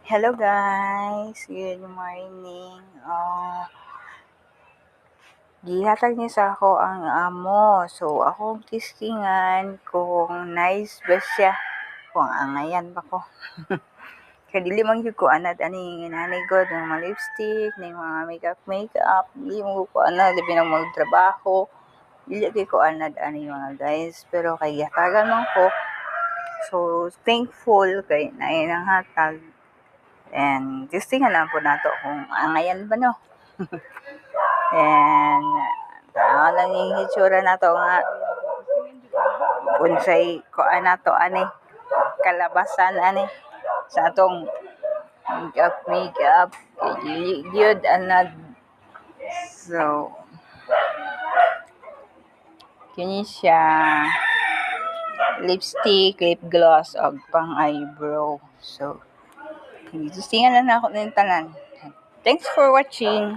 Hello guys, good morning. Gihatag niya sa ako ang amo. So, akong testingan kung nice ba siya. Kung angayan ba ko. Kaya dili man gyud ko anad ani inanay ko ng mga lipstick, ng mga makeup. Dili mo ko anad, labi na magtrabaho. Dili gyud ko anad ani mga guys. Pero kay gihatagan man ko. So, thankful kay naay nang hatag. And testingan lang po nato kung angayan ba no. And tao lang yung hitsura nato nga unsay kuan nato ani kalabasan ani sa atong makeup kay dili gyud anad. So kini siya lipstick, lip gloss ug pang eyebrow. So testingan lang ako ng tanan. Thanks for watching.